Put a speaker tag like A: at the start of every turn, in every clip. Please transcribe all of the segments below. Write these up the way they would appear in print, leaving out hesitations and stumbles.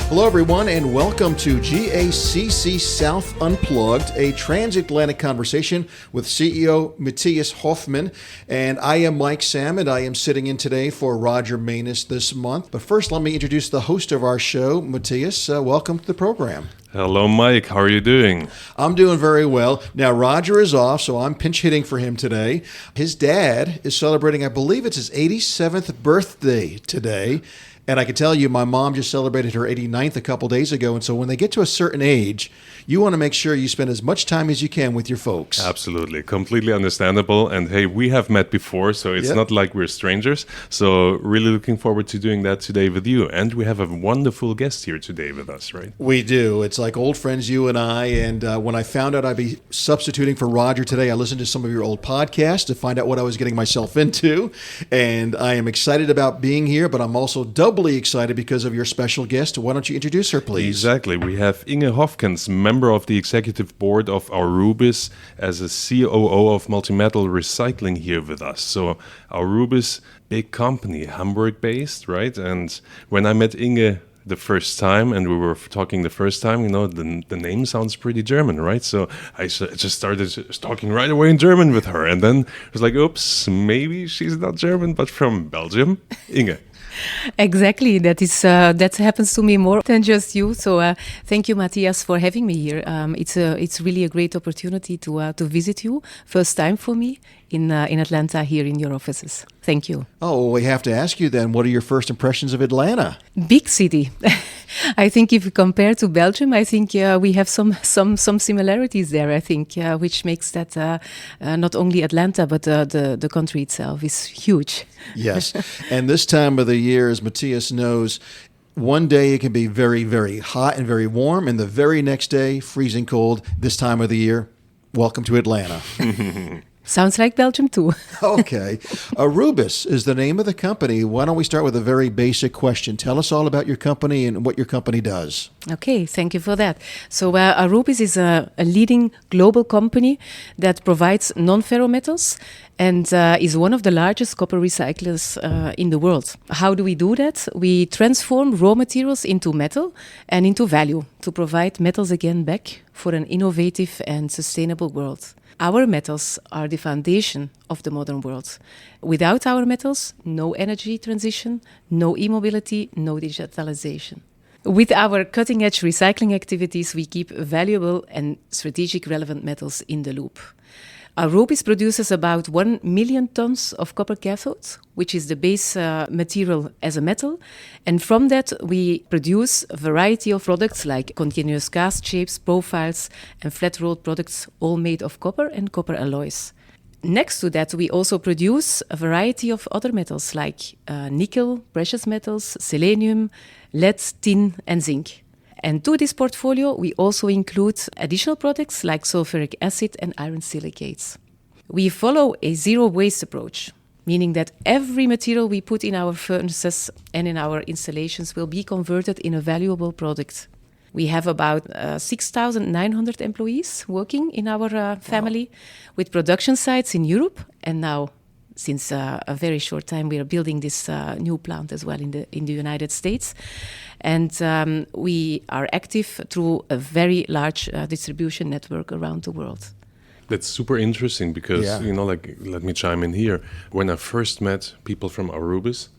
A: Hello, everyone, and welcome to GACC South Unplugged, a transatlantic conversation with CEO Matthias Hoffman. And I am Mike Salmon. I am sitting in today for Roger Manus this month. But first, let me introduce the host of our show, Matthias. Welcome to the program.
B: Hello, Mike. How are you doing?
A: I'm doing very well. Now, Roger is off, so I'm pinch hitting for him today. His dad is celebrating, I believe it's his 87th birthday today. And I can tell you, my mom just celebrated her 89th a couple days ago. And so when they get to a certain age, you want to make sure you spend as much time as you can with your folks.
B: Absolutely. Completely understandable. And hey, we have met before, so it's not like we're strangers. So really looking forward to doing that today with you. And we have a wonderful guest here today with us, right?
A: We do. It's like old friends, you and I. And when I found out I'd be substituting for Roger today, I listened to some of your old podcasts to find out what I was getting myself into. And I am excited about being here, but I'm also doubly excited because of your special guest. Why don't you introduce her, please?
B: Exactly. We have Inge Hofkens, member of the executive board of Aurubis, as a COO of multi-metal recycling here with us. So Aurubis, big company, Hamburg-based, right? And when I met Inge the first time, and we were talking the first time, you know, the name sounds pretty German, right? So I just started talking right away in German with her. And then I was like, oops, maybe she's not German, but from Belgium. Inge.
C: Exactly. That happens to me more than just you. So thank you, Matthias, for having me here. It's really a great opportunity to visit you. First time for me in Atlanta here in your offices. Thank you.
A: Oh, well, we have to ask you then, what are your first impressions of Atlanta?
C: Big city. I think if you compare to Belgium, I think we have some similarities there, I think, which makes that not only Atlanta, but the country itself is huge.
A: Yes. And this time of the year, as Matthias knows, one day it can be very, very hot and very warm, and the very next day, freezing cold. This time of the year, welcome to Atlanta.
C: Sounds like Belgium too.
A: Okay. Aurubis is the name of the company. Why don't we start with a very basic question? Tell us all about your company and what your company does.
C: Okay, thank you for that. So Aurubis is a leading global company that provides non-ferrometals and is one of the largest copper recyclers in the world. How do we do that? We transform raw materials into metal and into value to provide metals again back for an innovative and sustainable world. Our metals are the foundation of the modern world. Without our metals, no energy transition, no e-mobility, no digitalization. With our cutting-edge recycling activities, we keep valuable and strategic relevant metals in the loop. Aurubis produces about 1 million tons of copper cathodes, which is the base material as a metal. And from that, we produce a variety of products like continuous cast shapes, profiles, and flat-rolled products, all made of copper and copper alloys. Next to that, we also produce a variety of other metals like nickel, precious metals, selenium, lead, tin, and zinc. And to this portfolio, we also include additional products like sulfuric acid and iron silicates. We follow a zero-waste approach, meaning that every material we put in our furnaces and in our installations will be converted in a valuable product. We have about 6,900 employees working in our family, with production sites in Europe, and now since a very short time, we are building this new plant as well in the United States. And we are active through a very large distribution network around the world.
B: That's super interesting because, you know, like, let me chime in here. When I first met people from Aurubis,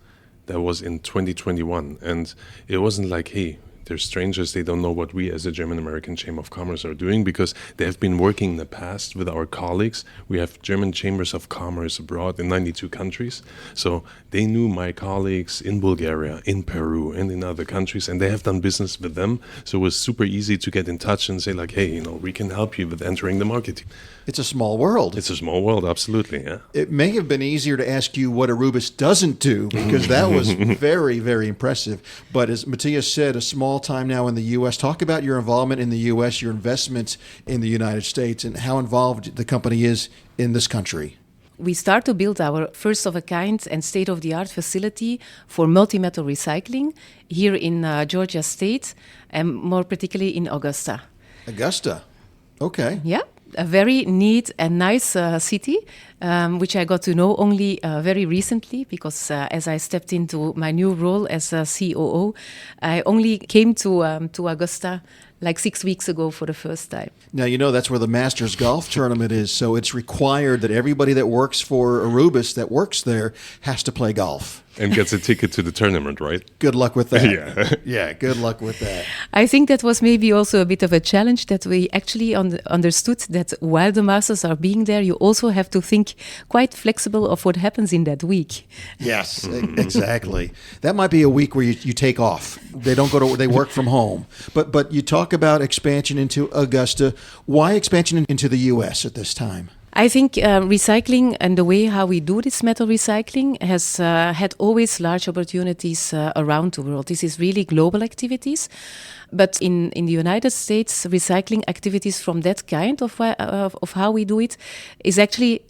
B: that was in 2021. And it wasn't like, hey, they're strangers, they don't know what we as a German-American Chamber of Commerce are doing, because they have been working in the past with our colleagues. We have German Chambers of Commerce abroad in 92 countries. So they knew my colleagues in Bulgaria, in Peru, and in other countries, and they have done business with them. So it was super easy to get in touch and say like, hey, you know, we can help you with entering the market.
A: It's a small world.
B: It's a small world, absolutely, yeah.
A: It may have been easier to ask you what Aurubis doesn't do, because that was very, very impressive. But as Matthias said, a small time now in the U.S. Talk about your involvement in the U.S., your investment in the United States, and how involved the company is in this country.
C: We start to build our first-of-a-kind and state-of-the-art facility for multi-metal recycling here in Georgia State, and more particularly in Augusta.
A: Augusta. Okay.
C: Yeah. a very neat and nice city, which I got to know only very recently, because as I stepped into my new role as a COO, I only came to Augusta like 6 weeks ago for the first time.
A: Now, that's where the Masters Golf Tournament is, so it's required that everybody that works for Aurubis that works there has to play golf.
B: And gets a ticket to the tournament, right?
A: Good luck with that.
B: Yeah.
A: Yeah, good luck with that.
C: I think that was maybe also a bit of a challenge, that we actually understood that while the Masters are being there, you also have to think quite flexible of what happens in that week.
A: Yes, exactly. That might be a week where you take off. They don't go to, they work from home. But you talk about expansion into Augusta. Why expansion into the U.S. at this time?
C: I think recycling and the way how we do this metal recycling has had always large opportunities around the world. This is really global activities. But in the United States, recycling activities from that kind of how we do it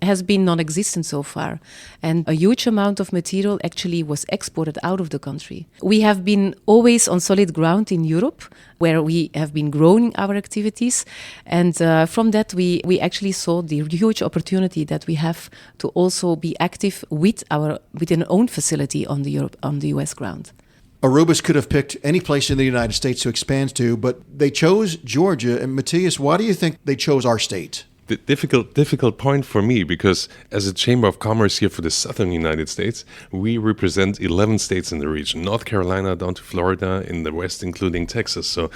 C: has been non-existent so far. And a huge amount of material actually was exported out of the country. We have been always on solid ground in Europe, where we have been growing our activities. And from that, we actually saw the huge opportunity that we have to also be active within our own facility on the US ground.
A: Aurubis could have picked any place in the United States to expand to, but they chose Georgia. And Matthias, why do you think they chose our state?
B: The difficult point for me, because as a Chamber of Commerce here for the Southern United States, we represent 11 states in the region, North Carolina down to Florida, in the West, including Texas. So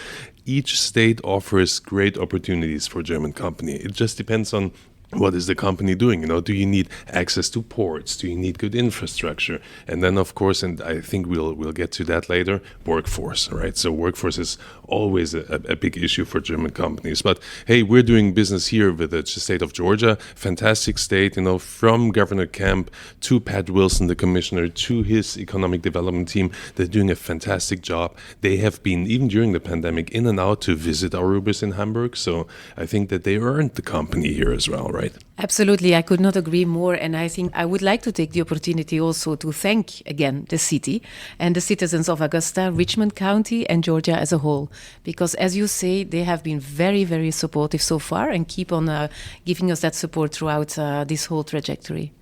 B: each state offers great opportunities for a German company. It just depends on what is the company doing? Do you need access to ports? Do you need good infrastructure? And then, of course, and I think we'll get to that later, workforce, right? So workforce is always a big issue for German companies. But hey, we're doing business here with the state of Georgia, fantastic state, from Governor Kemp to Pat Wilson, the commissioner, to his economic development team. They're doing a fantastic job. They have been, even during the pandemic, in and out to visit Aurubis in Hamburg. So I think that they earned the company here as well, right?
C: Absolutely, I could not agree more. And I think I would like to take the opportunity also to thank again the city and the citizens of Augusta, Richmond County, and Georgia as a whole. Because as you say, they have been very, very supportive so far and keep on giving us that support throughout this whole trajectory.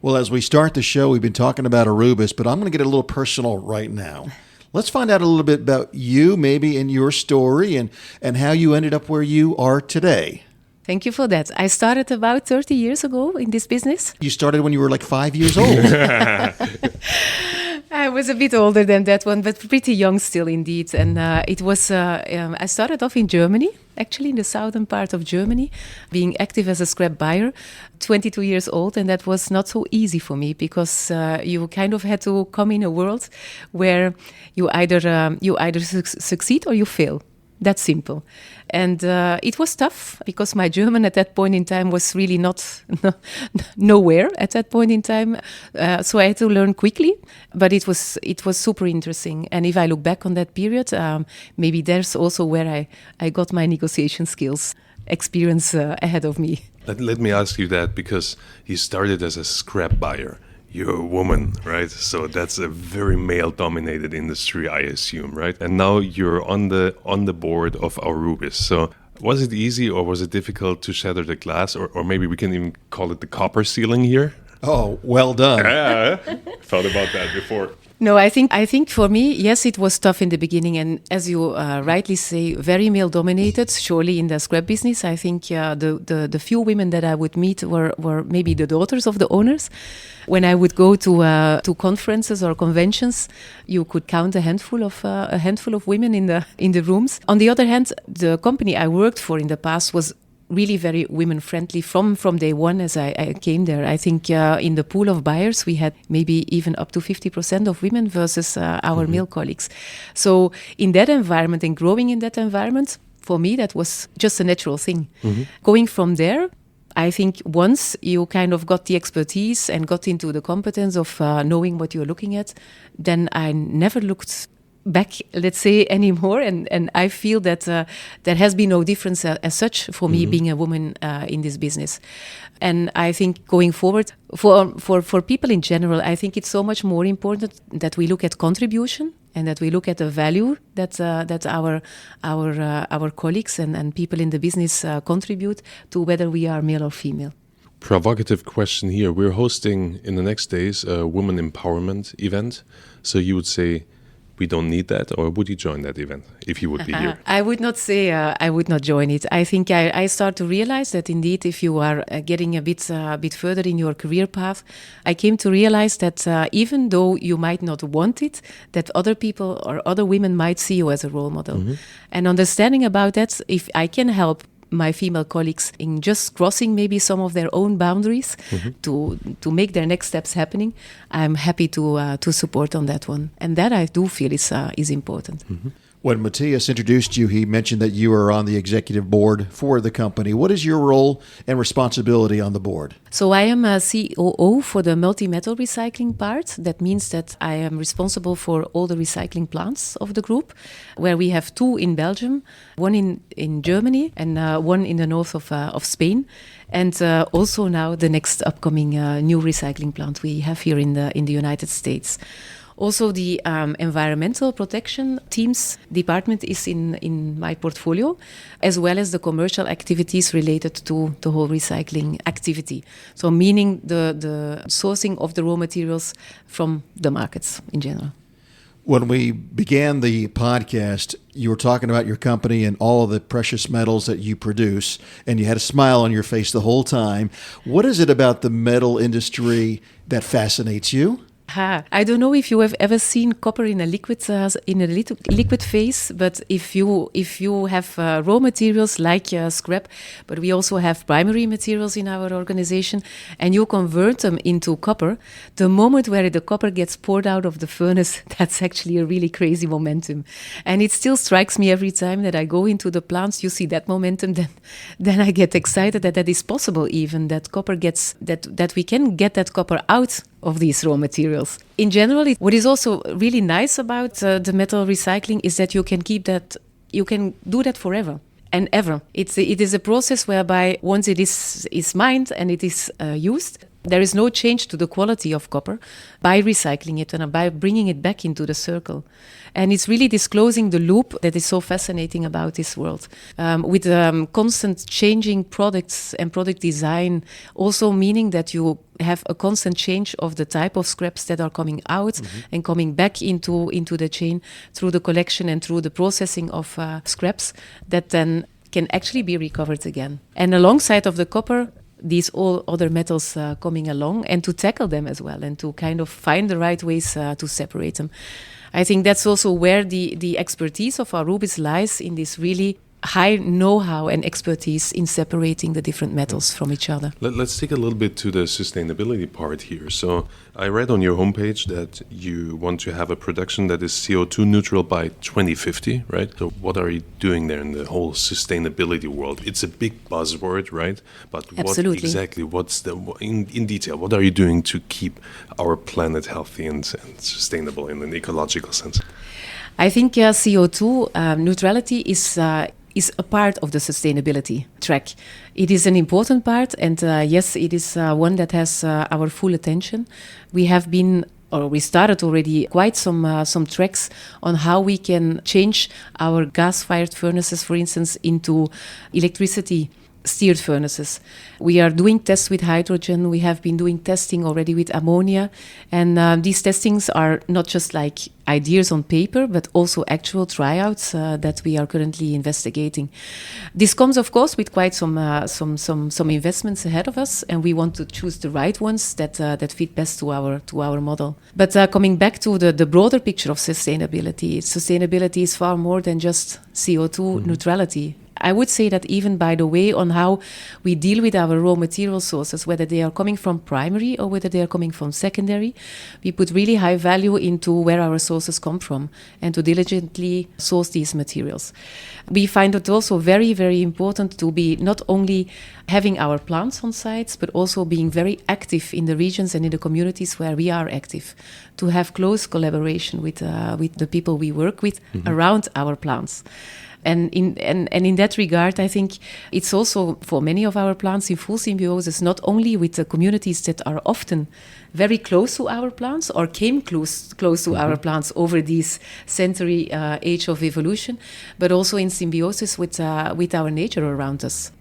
A: Well, as we start the show, we've been talking about Aurubis, but I'm going to get a little personal right now. Let's find out a little bit about you, maybe in your story, and how you ended up where you are today.
C: Thank you for that. I started about 30 years ago in this business.
A: You started when you were like 5 years old.
C: I was a bit older than that one, but pretty young still indeed. And it was, I started off in Germany, actually in the southern part of Germany, being active as a scrap buyer, 22 years old. And that was not so easy for me, because you kind of had to come in a world where you either succeed or you fail. That's simple. And it was tough, because my German at that point in time was really nowhere at that point in time. So I had to learn quickly, but it was super interesting. And if I look back on that period, maybe there's also where I got my negotiation skills experience ahead of me.
B: Let me ask you that, because you started as a scrap buyer. You're a woman, right? So that's a very male-dominated industry, I assume, right? And now you're on the board of Aurubis. So was it easy, or was it difficult to shatter the glass, or maybe we can even call it the copper ceiling here?
A: Oh, well done.
B: Yeah, thought about that before.
C: No, I think for me, yes, it was tough in the beginning. And as you rightly say, very male-dominated, surely in the scrap business. I think the few women that I would meet were maybe the daughters of the owners. When I would go to conferences or conventions, you could count a handful of women in the rooms. On the other hand, the company I worked for in the past was really very women-friendly from day one as I came there. I think in the pool of buyers, we had maybe even up to 50% of women versus our male colleagues. So in that environment and growing in that environment, for me, that was just a natural thing. Mm-hmm. Going from there, I think once you kind of got the expertise and got into the competence of knowing what you're looking at, then I never looked back, let's say, anymore, and I feel that there has been no difference as such for me being a woman in this business. And I think going forward, for people in general, I think it's so much more important that we look at contribution and that we look at the value that our colleagues and people in the business contribute to whether we are male or female.
B: Provocative question here. We're hosting in the next days a women empowerment event. So you would say we don't need that, or would you join that event if you would be here?
C: I would not say I would not join it. I think I start to realize that indeed, if you are getting a bit further in your career path, I came to realize that even though you might not want it, that other people or other women might see you as a role model. Mm-hmm. And understanding about that, if I can help my female colleagues in just crossing maybe some of their own boundaries to make their next steps happening, I'm happy to support on that one. And that I do feel is important.
A: Mm-hmm. When Matthias introduced you, he mentioned that you are on the executive board for the company. What is your role and responsibility on the board?
C: So I am a COO for the multi-metal recycling part. That means that I am responsible for all the recycling plants of the group, where we have 2 in Belgium, 1 in Germany and 1 in the north of Spain. And also now the next upcoming new recycling plant we have here in the United States. Also, the environmental protection teams department is in my portfolio, as well as the commercial activities related to the whole recycling activity. So meaning the sourcing of the raw materials from the markets in general.
A: When we began the podcast, you were talking about your company and all of the precious metals that you produce, and you had a smile on your face the whole time. What is it about the metal industry that fascinates you?
C: I don't know if you have ever seen copper in a liquid phase, but if you have raw materials like scrap, but we also have primary materials in our organization, and you convert them into copper, the moment where the copper gets poured out of the furnace, that's actually a really crazy momentum. And it still strikes me every time that I go into the plants, you see that momentum, then I get excited that is possible, even that copper gets, that we can get that copper out of these raw materials. In general, what is also really nice about the metal recycling is that you can do that forever and ever. It is a process whereby once it is mined and it is used, there is no change to the quality of copper by recycling it and by bringing it back into the circle. And it's really disclosing the loop that is so fascinating about this world. With constant changing products and product design, also meaning that you have a constant change of the type of scraps that are coming out and coming back into the chain through the collection and through the processing of scraps that then can actually be recovered again. And alongside of the copper, these all other metals coming along, and to tackle them as well, and to kind of find the right ways to separate them. I think that's also where the expertise of Aurubis lies, in this really high know-how and expertise in separating the different metals from each other.
B: Let's take a little bit to the sustainability part here. So I read on your homepage that you want to have a production that is CO2 neutral by 2050, right? So what are you doing there in the whole sustainability world? It's a big buzzword, right? But
C: Absolutely.
B: What's in detail, what are you doing to keep our planet healthy and sustainable in an ecological sense?
C: I think CO2 neutrality is a part of the sustainability track. It is an important part, and yes, it is one that has our full attention. We started already quite some tracks on how we can change our gas-fired furnaces, for instance, into electricity-steered furnaces. We are doing tests with hydrogen. We have been doing testing already with ammonia. And these testings are not just like ideas on paper, but also actual tryouts that we are currently investigating. This comes, of course, with quite some investments ahead of us, and we want to choose the right ones that fit best to our model. But coming back to the broader picture of sustainability is far more than just CO2 neutrality. I would say that even by the way on how we deal with our raw material sources, whether they are coming from primary or whether they are coming from secondary, we put really high value into where our sources come from and to diligently source these materials. We find it also very, very important to be not only having our plants on sites, but also being very active in the regions and in the communities where we are active, to have close collaboration with the people we work with around our plants. And in that regard, I think it's also for many of our plants in full symbiosis, not only with the communities that are often very close to our plants or came close to our plants over this century age of evolution, but also in symbiosis with our nature around us.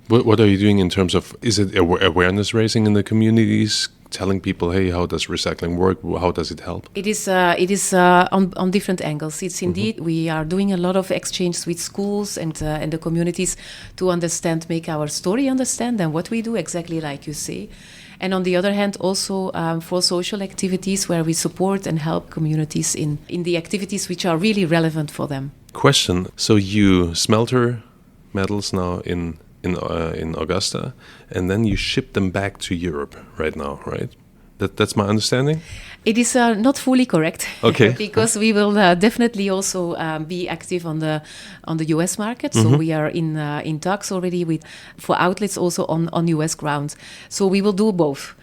B: What are you doing in terms of, is it awareness raising in the communities, telling people, hey, how does recycling work? How does it help?
C: It is on different angles. It's indeed, we are doing a lot of exchange with schools and the communities to understand, make our story understand and what we do, exactly like you say. And on the other hand, also for social activities where we support and help communities in the activities which are really relevant for them.
B: Question, so you smelter metals now in Augusta, and then you ship them back to Europe right now, right? That's my understanding?
C: It is not fully correct.
B: Okay.
C: Because we will definitely also be active on the US market. So we are in talks already for outlets also on US ground. So we will do both.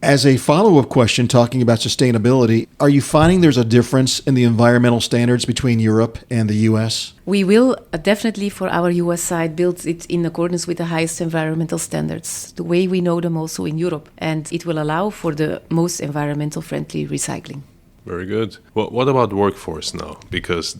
A: As a follow-up question, talking about sustainability, are you finding there's a difference in the environmental standards between Europe and the U.S.?
C: We will definitely, for our U.S. side, build it in accordance with the highest environmental standards, the way we know them also in Europe. And it will allow for the most environmental friendly recycling.
B: Very good. Well, what about workforce now? Because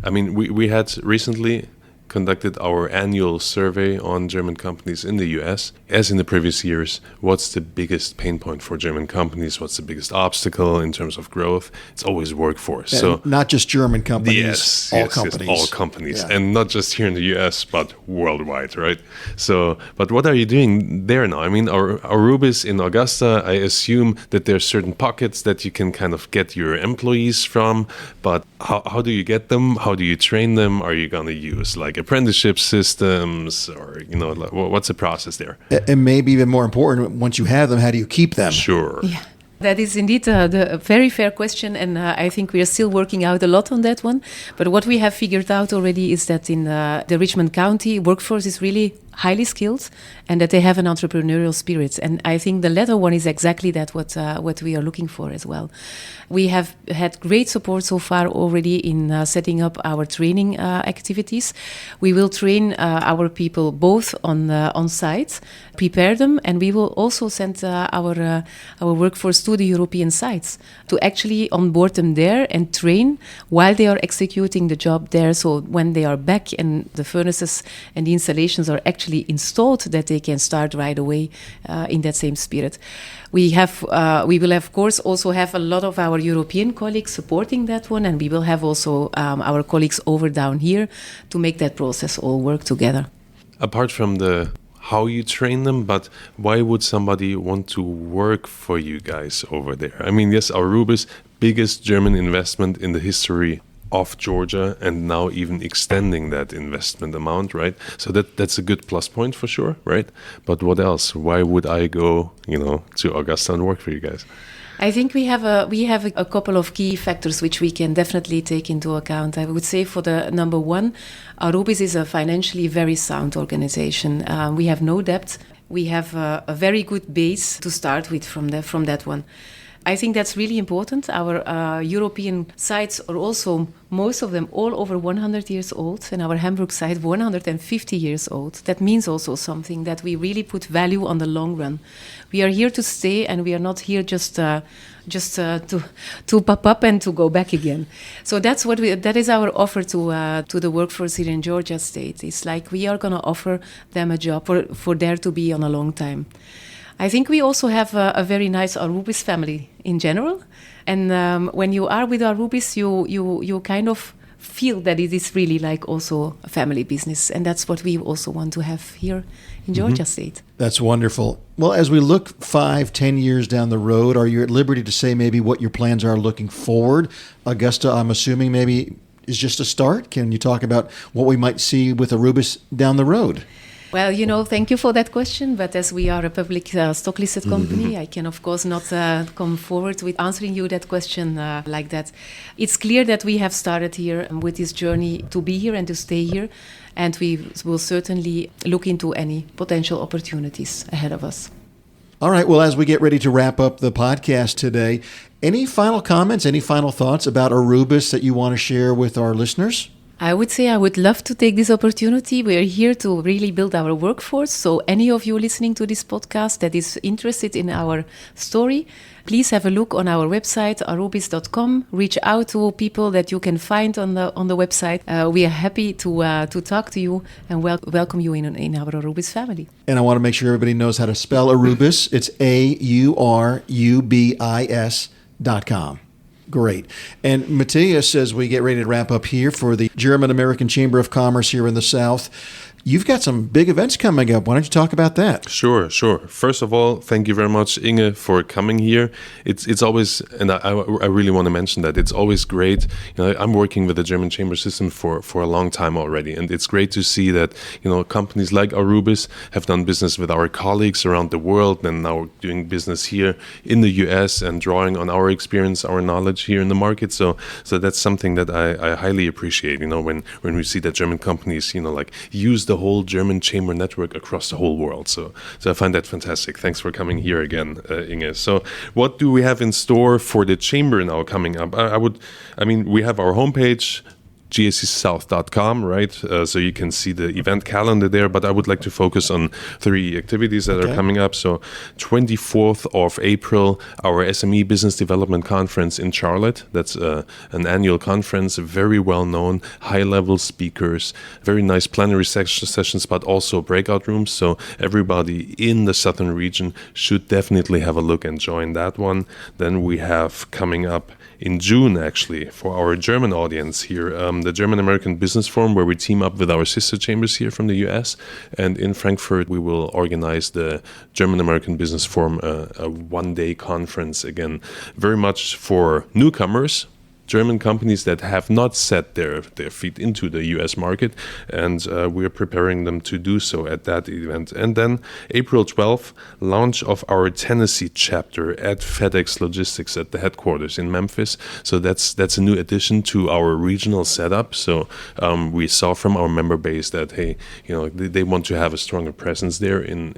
B: we had recently conducted our annual survey on German companies in the US. As in the previous years, what's the biggest pain point for German companies? What's the biggest obstacle in terms of growth? It's always workforce.
A: And
B: so
A: not just German companies,
B: yes,
A: all companies.
B: Yes, all companies.
A: Yeah.
B: And not just here in the US, but worldwide, right? So, but what are you doing there now? I mean, Aurubis in Augusta, I assume that there's certain pockets that you can kind of get your employees from, but how do you get them? How do you train them? Are you going to use like apprenticeship systems, or what's the process there?
A: And maybe even more important, once you have them, how do you keep them?
B: Sure.
C: Yeah. That is indeed a very fair question, and I think we are still working out a lot on that one. But what we have figured out already is that in the Richmond County, workforce is really highly skilled and that they have an entrepreneurial spirit. And I think the latter one is exactly that what we are looking for as well. We have had great support so far already in setting up our training activities. We will train our people both on site, prepare them, and we will also send our workforce to the European sites to actually onboard them there and train while they are executing the job there. So when they are back and the furnaces and the installations are actually installed, that they can start right away in that same spirit. We will of course also have a lot of our European colleagues supporting that one, and we will have also our colleagues over down here to make that process all work together.
B: Apart from the how you train them, but why would somebody want to work for you guys over there? I mean, yes, Aurubis, biggest German investment in the history of Georgia, and now even extending that investment amount, right? So that's a good plus point for sure, right? But what else? Why would I go, to Augusta and work for you guys?
C: I think we have a couple of key factors which we can definitely take into account. I would say for the number one, Aurubis is a financially very sound organization. We have no debt. We have a very good base to start with from that one. I think that's really important. Our European sites are also, most of them, all over 100 years old, and our Hamburg site 150 years old. That means also something that we really put value on the long run. We are here to stay, and we are not here just to pop up and to go back again. So that is our offer to the workforce here in Georgia State. It's like we are going to offer them a job for there to be on a long time. I think we also have a very nice Aurubis family in general. And when you are with Aurubis, you kind of feel that it is really like also a family business. And that's what we also want to have here in Georgia State.
A: That's wonderful. Well, as we look 5-10 years down the road, are you at liberty to say maybe what your plans are looking forward? Augusta, I'm assuming maybe is just a start. Can you talk about what we might see with Aurubis down the road?
C: Well, thank you for that question. But as we are a public stock-listed company, I can, of course, not come forward with answering you that question like that. It's clear that we have started here with this journey to be here and to stay here. And we will certainly look into any potential opportunities ahead of us.
A: All right. Well, as we get ready to wrap up the podcast today, any final comments, any final thoughts about Aurubis that you want to share with our listeners?
C: I would say I would love to take this opportunity. We are here to really build our workforce. So any of you listening to this podcast that is interested in our story, please have a look on our website, aurubis.com. Reach out to people that you can find on the website. We are happy to talk to you and welcome you in our Aurubis family.
A: And I want to make sure everybody knows how to spell Aurubis. It's AURUBIS.com. Great. And Matthias, as we get ready to wrap up here for the German-American Chamber of Commerce here in the South, you've got some big events coming up. Why don't you talk about that?
B: Sure. First of all, thank you very much, Inge, for coming here. It's always, and I really want to mention that, it's always great. I'm working with the German Chamber system for a long time already, and it's great to see that, companies like Aurubis have done business with our colleagues around the world and now doing business here in the US and drawing on our experience, our knowledge here in the market. So that's something that I highly appreciate, when we see that German companies, use the whole German chamber network across the whole world. So I find that fantastic. Thanks for coming here again, Inge. So what do we have in store for the chamber now coming up? We have our homepage, GACCSouth.com, right? So you can see the event calendar there, but I would like to focus on 3 activities that are coming up. So 24th of April, our SME Business Development Conference in Charlotte. That's an annual conference, very well-known, high-level speakers, very nice plenary sessions, but also breakout rooms. So everybody in the southern region should definitely have a look and join that one. Then we have coming up in June, actually, for our German audience here, the German-American Business Forum, where we team up with our sister chambers here from the US. And in Frankfurt, we will organize the German-American Business Forum, a one-day conference, again, very much for newcomers, German companies that have not set their feet into the US market, and we're preparing them to do so at that event. And then April 12th, launch of our Tennessee chapter at FedEx Logistics at the headquarters in Memphis. So that's a new addition to our regional setup. So we saw from our member base that, hey, they want to have a stronger presence there in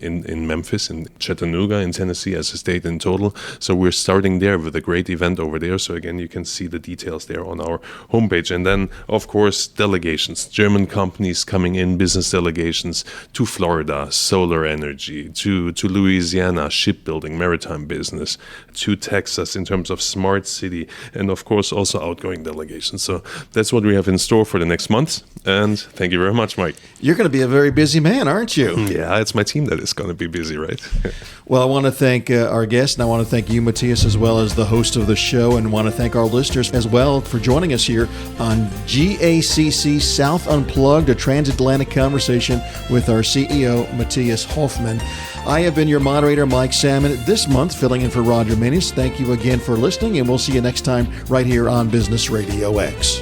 B: Memphis, in Chattanooga, in Tennessee as a state in total. So we're starting there with a great event over there. So again, you can see the details there on our homepage. And then, of course, delegations, German companies coming in, business delegations to Florida, solar energy, to Louisiana, shipbuilding, maritime business, to Texas in terms of smart city, and of course also outgoing delegations. So that's what we have in store for the next month. And thank you very much, Mike.
A: You're going to be a very busy man, aren't you?
B: Yeah, it's my team that is going to be busy, right?
A: Well, I want to thank our guest, and I want to thank you, Matthias, as well as the host of the show, and want to thank our listeners as well for joining us here on GACC South Unplugged, a transatlantic conversation with our CEO, Matthias Hoffman. I have been your moderator, Mike Salmon, this month, filling in for Roger Minis. Thank you again for listening, and we'll see you next time right here on Business Radio X.